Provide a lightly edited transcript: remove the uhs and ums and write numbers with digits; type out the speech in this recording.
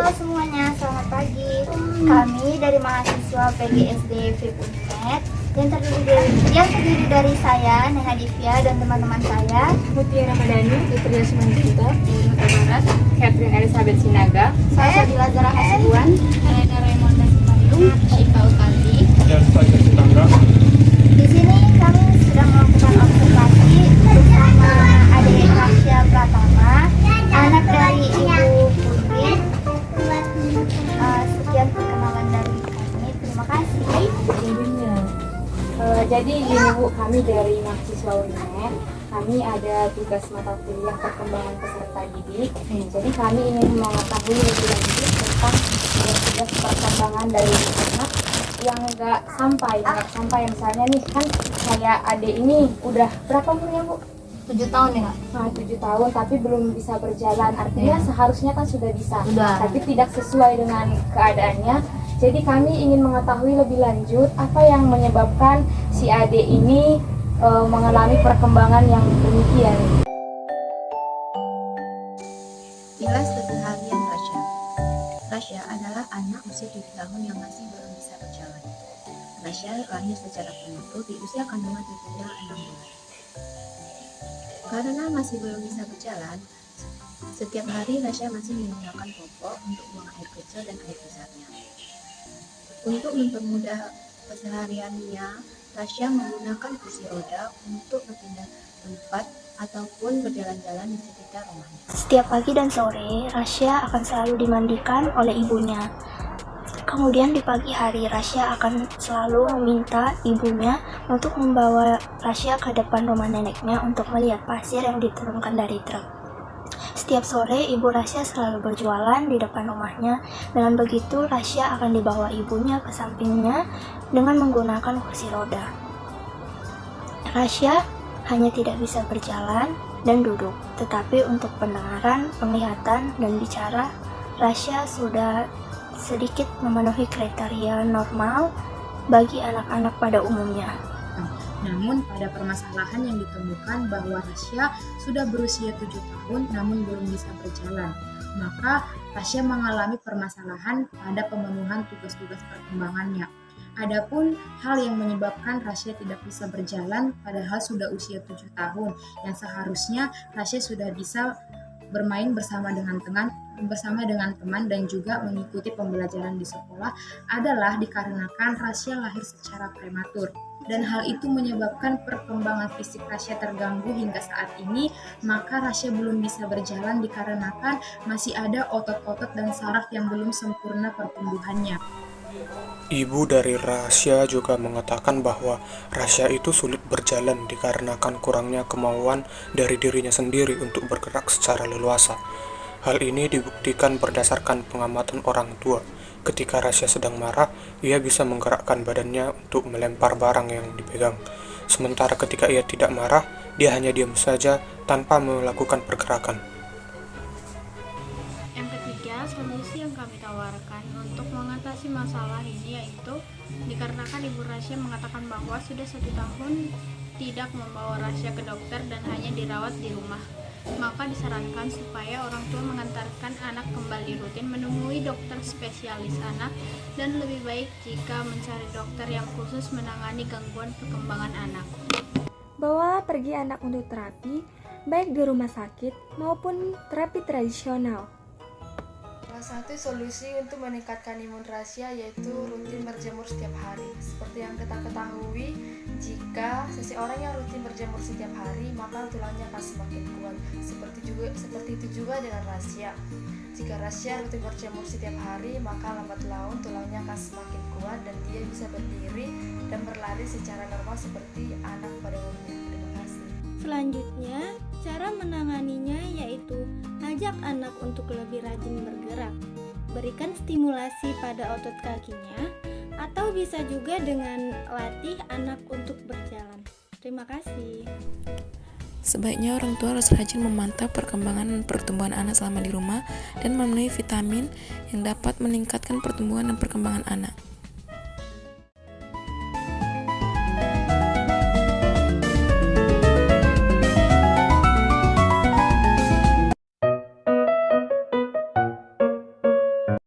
Halo semuanya, selamat pagi. Kami dari mahasiswa PGSD VIP Unimed yang terdiri dari saya, Neha Divya, dan teman-teman saya, Mutiara Madani, Fitria Simanjuntak, Mata Barat, Catherine Elizabeth Sinaga, saya Bila Zara Hasibuan, Helena Raimonda Sipayung, Syifa Utanti. Dan saya Sitangga. Di sini kami sedang melakukan observasi bersama adik Rasya Pratama, anak dari Ibu Putri. Sekian perkenalan dari kami. Terima kasih. Jadi gini Bu, kami dari mahasiswa UNED, kami ada tugas mata kuliah perkembangan peserta didik. Jadi kami ingin mengetahui lebih lanjut tentang tugas perkembangan dari anak yang nggak sampai misalnya nih kan kayak adik ini udah berapa umurnya Bu? 7 tahun ya, Kak? Nah, 7 tahun tapi belum bisa berjalan. Artinya seharusnya kan sudah bisa, tapi tidak sesuai dengan keadaannya. Jadi kami ingin mengetahui lebih lanjut apa yang menyebabkan si adik ini mengalami perkembangan yang demikian. Kilas keseharian Rasya. Rasya adalah anak usia 7 tahun yang masih belum bisa berjalan. Rasya lahir secara prematur di usia kandungan tertunda 6 bulan. Karena masih belum bisa berjalan, setiap hari Rasya masih menggunakan popok untuk buang air kecil dan air besarnya. Untuk mempermudah kesehariannya, Rasya menggunakan kursi roda untuk berpindah tempat ataupun berjalan-jalan di sekitar rumahnya. Setiap pagi dan sore, Rasya akan selalu dimandikan oleh ibunya. Kemudian di pagi hari, Rasya akan selalu meminta ibunya untuk membawa Rasya ke depan rumah neneknya untuk melihat pasir yang diturunkan dari truk. Setiap sore, ibu Rasya selalu berjualan di depan rumahnya. Dengan begitu, Rasya akan dibawa ibunya ke sampingnya dengan menggunakan kursi roda. Rasya hanya tidak bisa berjalan dan duduk, tetapi untuk pendengaran, penglihatan, dan bicara, Rasya sudah sedikit memenuhi kriteria normal bagi anak-anak pada umumnya. Namun pada permasalahan yang ditemukan bahwa Rasya sudah berusia 7 tahun namun belum bisa berjalan, maka Rasya mengalami permasalahan pada pemenuhan tugas-tugas perkembangannya. Adapun hal yang menyebabkan Rasya tidak bisa berjalan padahal sudah usia 7 tahun yang seharusnya Rasya sudah bisa bermain bersama dengan teman dan juga mengikuti pembelajaran di sekolah adalah dikarenakan Rasya lahir secara prematur. Dan hal itu menyebabkan perkembangan fisik Rasya terganggu hingga saat ini, maka Rasya belum bisa berjalan dikarenakan masih ada otot-otot dan saraf yang belum sempurna pertumbuhannya. Ibu dari Rasya juga mengatakan bahwa Rasya itu sulit berjalan dikarenakan kurangnya kemauan dari dirinya sendiri untuk bergerak secara leluasa. Hal ini dibuktikan berdasarkan pengamatan orang tua. Ketika Rasya sedang marah, ia bisa menggerakkan badannya untuk melempar barang yang dipegang. Sementara ketika ia tidak marah, dia hanya diam saja tanpa melakukan pergerakan. Yang ketiga, solusi yang kami tawarkan untuk mengatasi masalah ini yaitu dikarenakan Ibu Rasya mengatakan bahwa sudah 1 tahun tidak membawa Rasya ke dokter dan hanya dirawat di rumah. Maka disarankan supaya orang tua mengantarkan anak kembali rutin menemui dokter spesialis anak dan lebih baik jika mencari dokter yang khusus menangani gangguan perkembangan anak. Bawa pergi anak untuk terapi, baik di rumah sakit maupun terapi tradisional. Salah satu solusi untuk meningkatkan imun Rasya yaitu rutin berjemur setiap hari. Seperti yang kita ketahui, jika seseorang yang rutin berjemur setiap hari, maka tulangnya akan semakin kuat. Seperti itu juga dengan Rasya. Jika Rasya rutin berjemur setiap hari, maka lambat laun tulangnya akan semakin kuat dan dia bisa berdiri dan berlari secara normal seperti anak pada umumnya. Terima kasih. Selanjutnya, cara menanganinya yaitu ajak anak untuk lebih rajin bergerak. Berikan stimulasi pada otot kakinya atau bisa juga dengan latih anak untuk berjalan. Terima kasih. Sebaiknya orang tua harus rajin memantau perkembangan dan pertumbuhan anak selama di rumah dan memenuhi vitamin yang dapat meningkatkan pertumbuhan dan perkembangan anak.